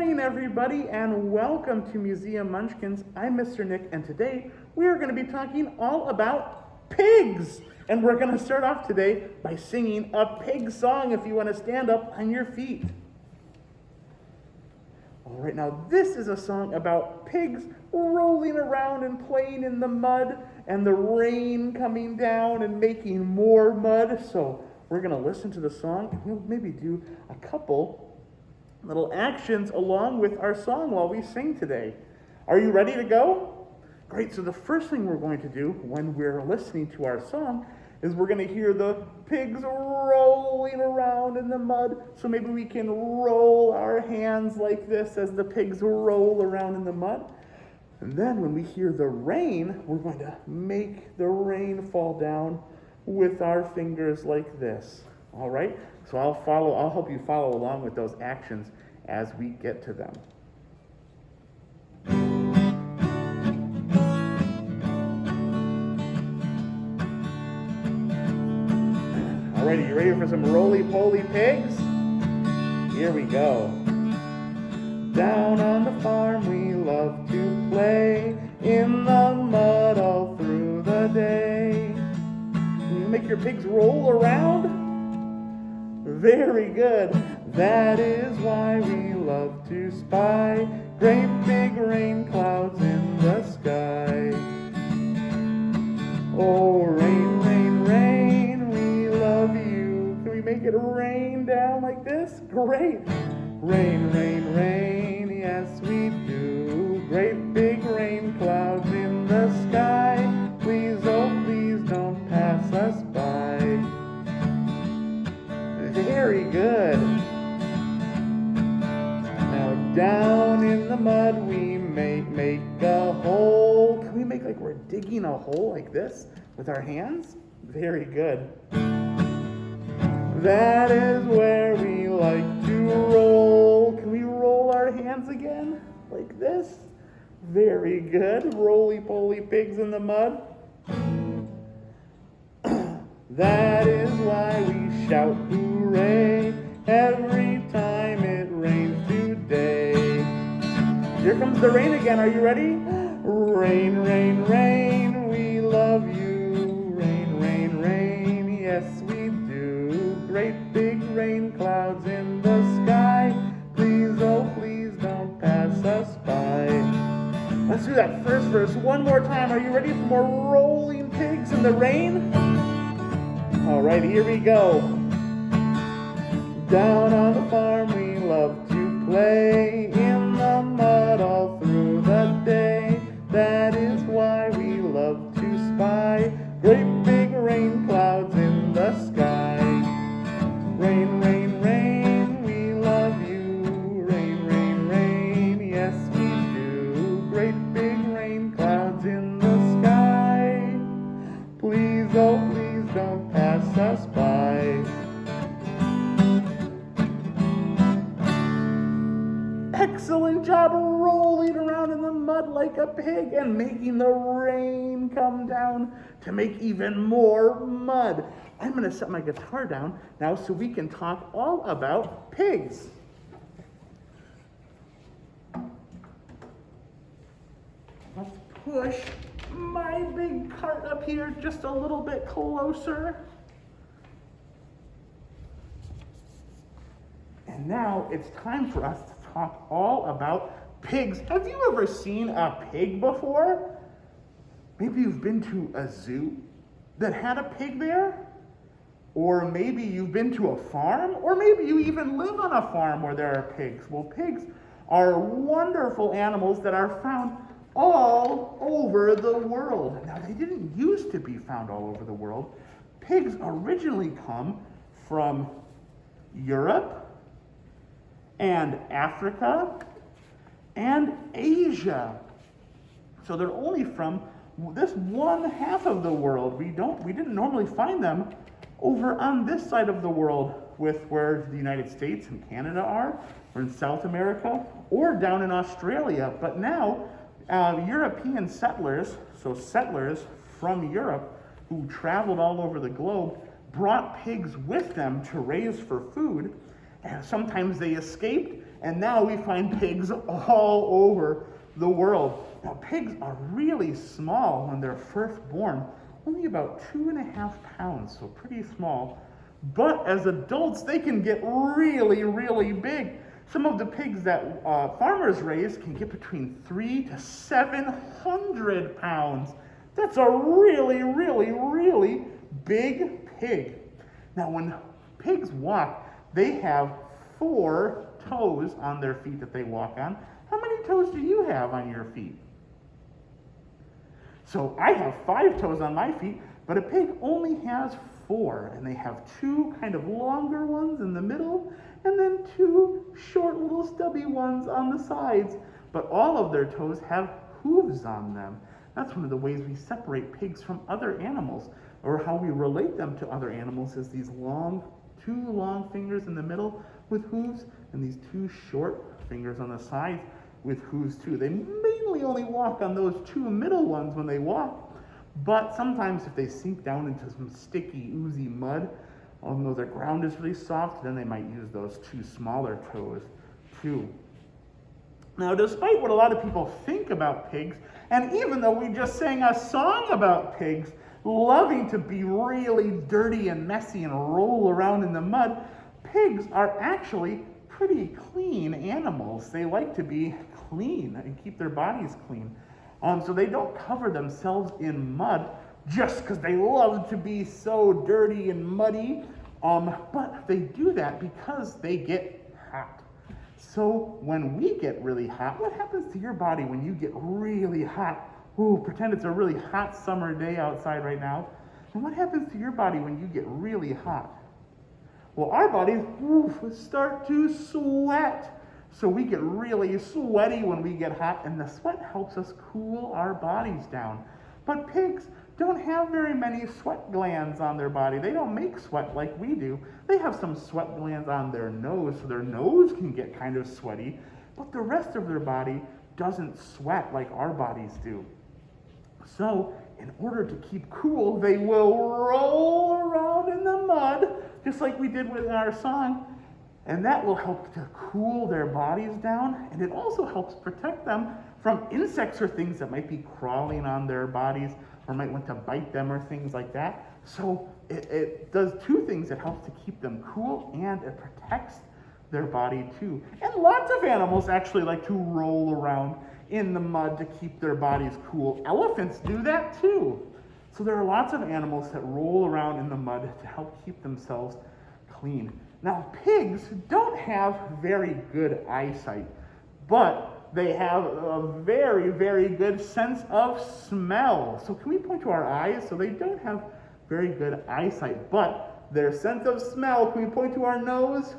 morning, everybody, and welcome to Museum Munchkins. I'm Mr. Nick, and today we are going to be talking all about pigs. And we're going to start off today by singing a pig song if you want to stand up on your feet. All right, now this is a song about pigs rolling around and playing in the mud and the rain coming down and making more mud. So we're going to listen to the song and we'll maybe do a couple little actions along with our song while we sing today. Are you ready to go? Great, so the first thing we're going to do when we're listening to our song is we're going to hear the pigs rolling around in the mud. So maybe we can roll our hands like this as the pigs roll around in the mud. And then when we hear the rain, we're going to make the rain fall down with our fingers like this. All right? So I'll help you follow along with those actions as we get to them. All right, are you ready for some roly-poly pigs? Here we go. Down on the farm we love to play in the mud all through the day. Can you make your pigs roll around? Very good. That is why we love to spy great big rain clouds in the sky. Oh, rain, rain, rain, we love you. Can we make it rain down like this? Great. Rain, rain, rain, yes we do. Great big rain clouds in the sky. Please, oh please don't pass us by. Very good. Now down in the mud we make a hole. Can we make like we're digging a hole like this with our hands? Very good. That is where we like to roll. Can we roll our hands again like this? Very good. Roly-poly pigs in the mud. That is why we shout hooray every time it rains today. Here comes the rain again. Are you ready? Rain, rain, rain, we love you. Rain, rain, rain, yes we do. Great big rain clouds in the sky. Please, oh please don't pass us by. Let's do that first verse one more time. Are you ready for more rolling pigs in the rain? All right, here we go. Down on the farm we love to play in the mud all through the day. That is why we love to spy great big rain clouds in the sky. Rain, rain, rain, we love you. Rain, rain, rain, yes we do. Great big rain clouds in the sky. Please, oh please don't pass us by. Excellent job rolling around in the mud like a pig and making the rain come down to make even more mud. I'm going to set my guitar down now so we can talk all about pigs. Let's push my big cart up here just a little bit closer. And now it's time for us to talk all about pigs. Have you ever seen a pig before? Maybe you've been to a zoo that had a pig there. Or maybe you've been to a farm. Or maybe you even live on a farm where there are pigs. Well, pigs are wonderful animals that are found all over the world. Now, they didn't used to be found all over the world. Pigs originally come from Europe and Africa and Asia. So they're only from this one half of the world. We didn't normally find them over on this side of the world with where the United States and Canada are, or in South America, or down in Australia. But now European settlers, so settlers from Europe who traveled all over the globe, brought pigs with them to raise for food. And sometimes they escaped, and now we find pigs all over the world. Now, pigs are really small when they're first born, only about 2.5 pounds, so pretty small. But as adults, they can get really, really big. Some of the pigs that farmers raise can get between 300 to 700 pounds. That's a really, really, really big pig. Now, when pigs walk, they have 4 toes on their feet that they walk on. How many toes do you have on your feet? So I have 5 toes on my feet, but a pig only has 4, and they have 2 kind of longer ones in the middle, and then 2 short little stubby ones on the sides. But all of their toes have hooves on them. That's one of the ways we separate pigs from other animals, or how we relate them to other animals is these 2 long fingers in the middle with hooves, and these 2 short fingers on the sides with hooves too. They mainly only walk on those 2 middle ones when they walk, but sometimes if they sink down into some sticky, oozy mud, although their ground is really soft, then they might use those 2 smaller toes too. Now, despite what a lot of people think about pigs, and even though we just sang a song about pigs loving to be really dirty and messy and roll around in the mud, pigs are actually pretty clean animals. They like to be clean and keep their bodies clean. So they don't cover themselves in mud just because they love to be so dirty and muddy, but they do that because they get hot. So when we get really hot, what happens to your body when you get really hot? Ooh, pretend it's a really hot summer day outside right now. And what happens to your body when you get really hot? Well, our bodies start to sweat. So we get really sweaty when we get hot, and the sweat helps us cool our bodies down. But pigs don't have very many sweat glands on their body. They don't make sweat like we do. They have some sweat glands on their nose, so their nose can get kind of sweaty, but the rest of their body doesn't sweat like our bodies do. So, in order to keep cool, they will roll around in the mud, just like we did with our song, and that will help to cool their bodies down, and it also helps protect them from insects or things that might be crawling on their bodies or might want to bite them or things like that. So it does 2 things. It helps to keep them cool, and it protects their body too. And lots of animals actually like to roll around in the mud to keep their bodies cool. Elephants do that too. So there are lots of animals that roll around in the mud to help keep themselves clean. Now, pigs don't have very good eyesight, but they have a very, very good sense of smell. So can we point to our eyes? So they don't have very good eyesight, but their sense of smell, can we point to our nose?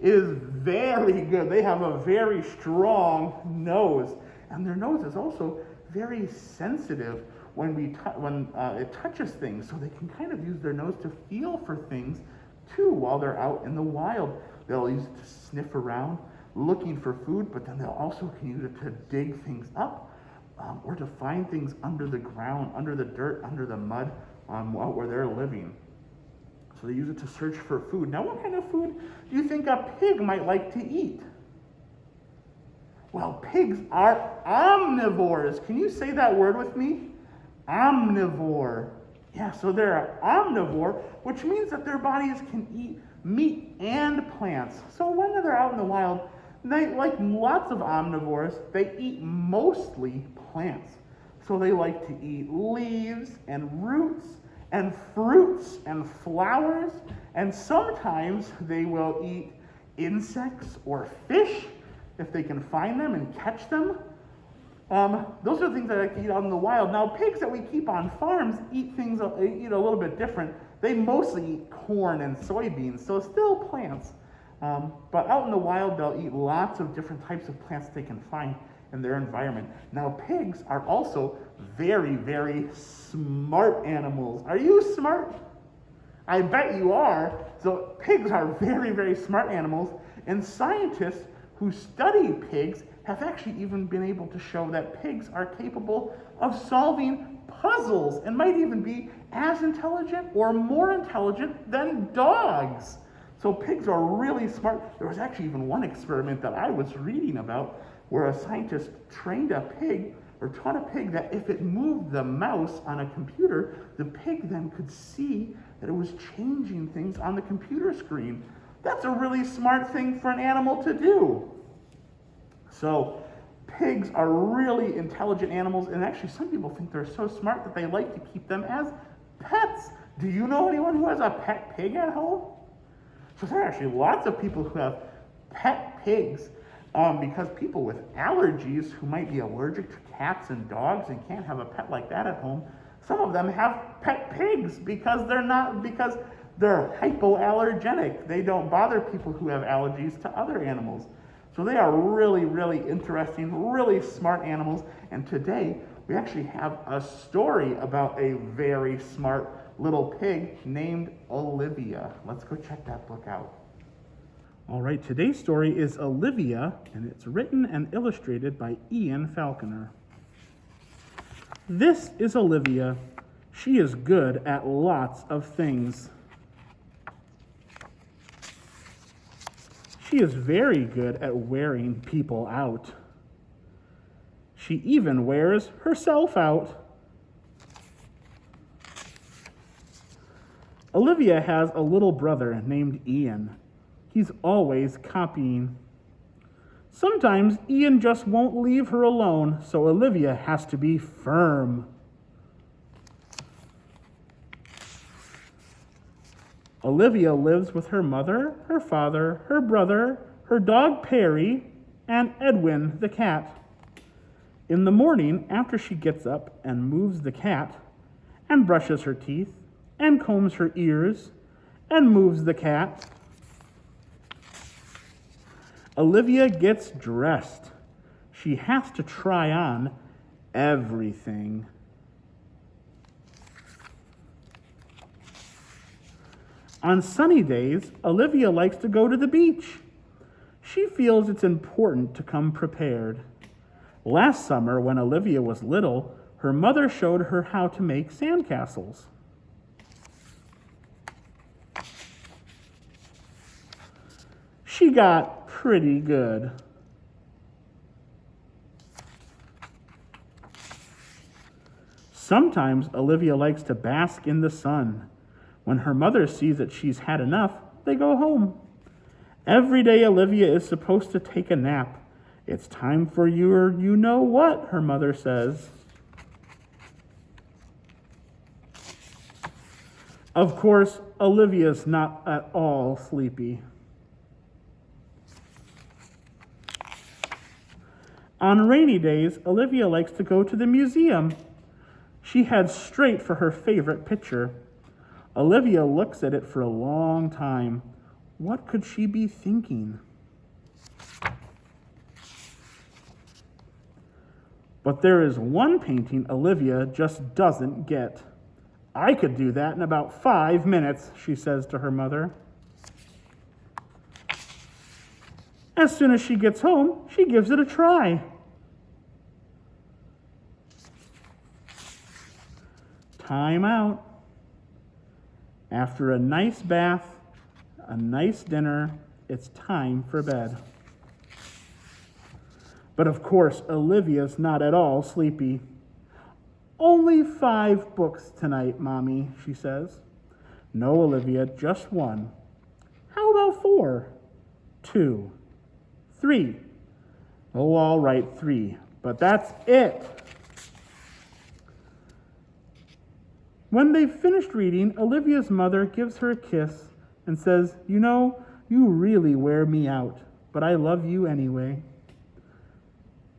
Is very good. They have a very strong nose, and their nose is also very sensitive when it touches things, so they can kind of use their nose to feel for things too while they're out in the wild. They'll use it to sniff around looking for food, but then they'll also can use it to dig things up or to find things under the ground, under the dirt, under the mud where they're living. So they use it to search for food. Now, what kind of food do you think a pig might like to eat? Well, pigs are omnivores. Can you say that word with me? Omnivore. Yeah, so they're an omnivore, which means that their bodies can eat meat and plants. So when they're out in the wild, they, like lots of omnivores, they eat mostly plants. So they like to eat leaves and roots and fruits and flowers, and sometimes they will eat insects or fish if they can find them and catch them. Those are things that I like to eat out in the wild. Now, pigs that we keep on farms eat a little bit different. They mostly eat corn and soybeans, so still plants. But out in the wild, they'll eat lots of different types of plants they can find in their environment. Now, pigs are also very, very smart animals. Are you smart? I bet you are. So pigs are very, very smart animals, and scientists who study pigs have actually even been able to show that pigs are capable of solving puzzles and might even be as intelligent or more intelligent than dogs. So pigs are really smart. There was actually even one experiment that I was reading about where a scientist trained a pig or taught a pig that if it moved the mouse on a computer, the pig then could see that it was changing things on the computer screen. That's a really smart thing for an animal to do. So pigs are really intelligent animals, and actually some people think they're so smart that they like to keep them as pets. Do you know anyone who has a pet pig at home? So there are actually lots of people who have pet pigs because people with allergies who might be allergic to cats and dogs and can't have a pet like that at home, some of them have pet pigs because they're hypoallergenic. They don't bother people who have allergies to other animals. So they are really, really interesting, really smart animals. And today we actually have a story about a very smart little pig named Olivia. Let's go check that book out. All right, today's story is Olivia, and it's written and illustrated by Ian Falconer. This is Olivia. She is good at lots of things. She is very good at wearing people out. She even wears herself out. Olivia has a little brother named Ian. He's always copying. Sometimes Ian just won't leave her alone, so Olivia has to be firm. Olivia lives with her mother, her father, her brother, her dog Perry, and Edwin the cat. In the morning, after she gets up and moves the cat, and brushes her teeth, and combs her ears, and moves the cat, Olivia gets dressed. She has to try on everything. On sunny days, Olivia likes to go to the beach. She feels it's important to come prepared. Last summer, when Olivia was little, her mother showed her how to make sandcastles. She got pretty good. Sometimes Olivia likes to bask in the sun. When her mother sees that she's had enough, they go home. Every day Olivia is supposed to take a nap. It's time for your you-know-what, her mother says. Of course, Olivia's not at all sleepy. On rainy days, Olivia likes to go to the museum. She heads straight for her favorite picture. Olivia looks at it for a long time. What could she be thinking? But there is one painting Olivia just doesn't get. I could do that in about 5 minutes, she says to her mother. As soon as she gets home, she gives it a try. Time out. After a nice bath, a nice dinner, it's time for bed. But of course, Olivia's not at all sleepy. Only 5 books tonight, Mommy, she says. No, Olivia, just 1. How about 4? 2, 3. Oh, all right, 3. But that's it. When they've finished reading, Olivia's mother gives her a kiss and says, "You know, you really wear me out, but I love you anyway."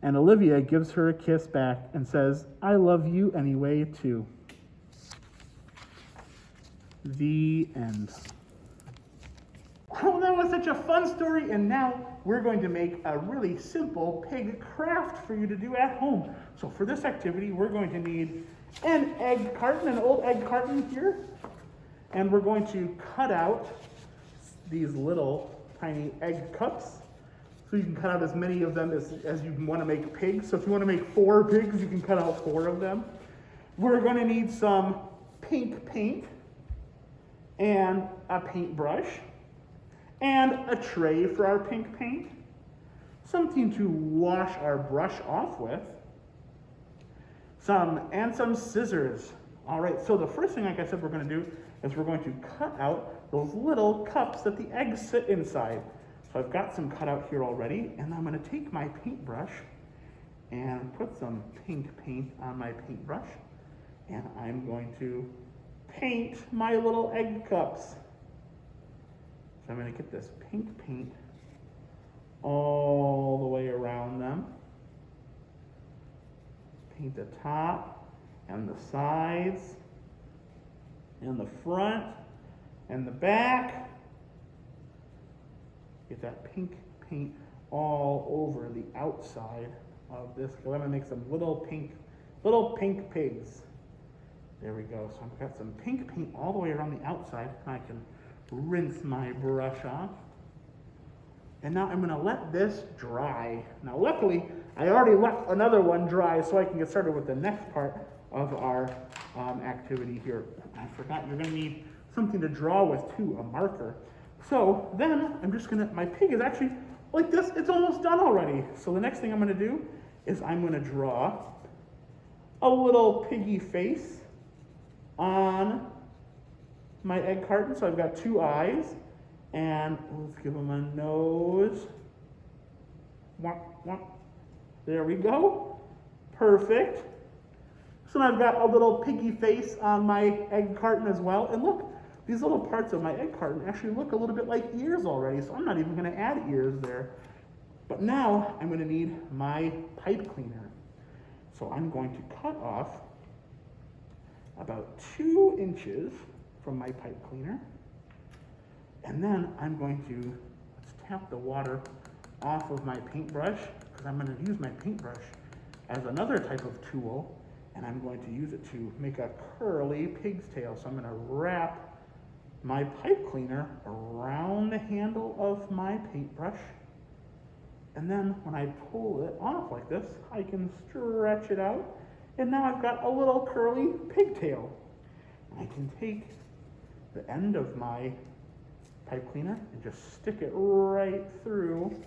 And Olivia gives her a kiss back and says, "I love you anyway, too." The end. Oh, that was such a fun story, and now we're going to make a really simple pig craft for you to do at home. So for this activity, we're going to need an egg carton, an old egg carton here, and we're going to cut out these little tiny egg cups. So you can cut out as many of them as you want to make pigs. So if you want to make 4 pigs, you can cut out 4 of them. We're going to need some pink paint and a paintbrush. and a tray for our pink paint, something to wash our brush off with, some scissors. All right, so the first thing, like I said, we're going to do is we're going to cut out those little cups that the eggs sit inside. So I've got some cut out here already, and I'm going to take my paintbrush and put some pink paint on my paintbrush, and I'm going to paint my little egg cups. So I'm going to get this pink paint all the way around them. Paint the top and the sides and the front and the back. Get that pink paint all over the outside of this. I'm going to make some little pink pigs. There we go. So I've got some pink paint all the way around the outside. I can rinse my brush off. And now I'm going to let this dry. Now luckily, I already left another one dry so I can get started with the next part of our activity here. I forgot you're going to need something to draw with too, a marker. So then I'm just going to, my pig is actually like this, it's almost done already. So the next thing I'm going to do is I'm going to draw a little piggy face on my egg carton. So I've got two eyes. And let's give them a nose. Womp, womp. There we go. Perfect. So now I've got a little piggy face on my egg carton as well. And look, these little parts of my egg carton actually look a little bit like ears already, so I'm not even going to add ears there. But now I'm going to need my pipe cleaner. So I'm going to cut off about 2 inches from my pipe cleaner. And then I'm going to tap the water off of my paintbrush, because I'm going to use my paintbrush as another type of tool, and I'm going to use it to make a curly pig's tail. So I'm going to wrap my pipe cleaner around the handle of my paintbrush, and then when I pull it off like this, I can stretch it out, and now I've got a little curly pigtail. I can take the end of my pipe cleaner and just stick it right through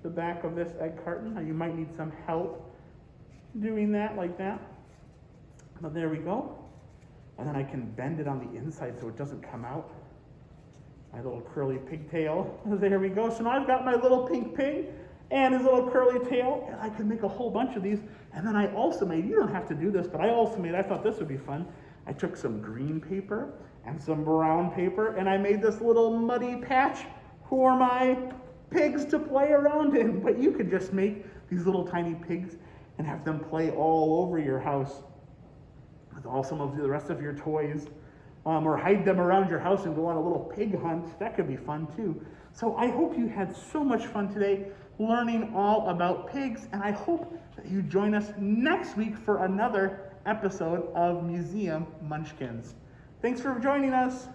the back of this egg carton. Now you might need some help doing that like that, but there we go. And then I can bend it on the inside so it doesn't come out. My little curly pigtail. There we go. So now I've got my little pink pig and his little curly tail, and I can make a whole bunch of these. And then I also made, you don't have to do this, but I also made, I thought this would be fun. I took some green paper and some brown paper, and I made this little muddy patch for my pigs to play around in. But you could just make these little tiny pigs and have them play all over your house with all some of the rest of your toys, or hide them around your house and go on a little pig hunt. That could be fun too. So I hope you had so much fun today learning all about pigs, and I hope that you join us next week for another episode of Museum Munchkins. Thanks for joining us.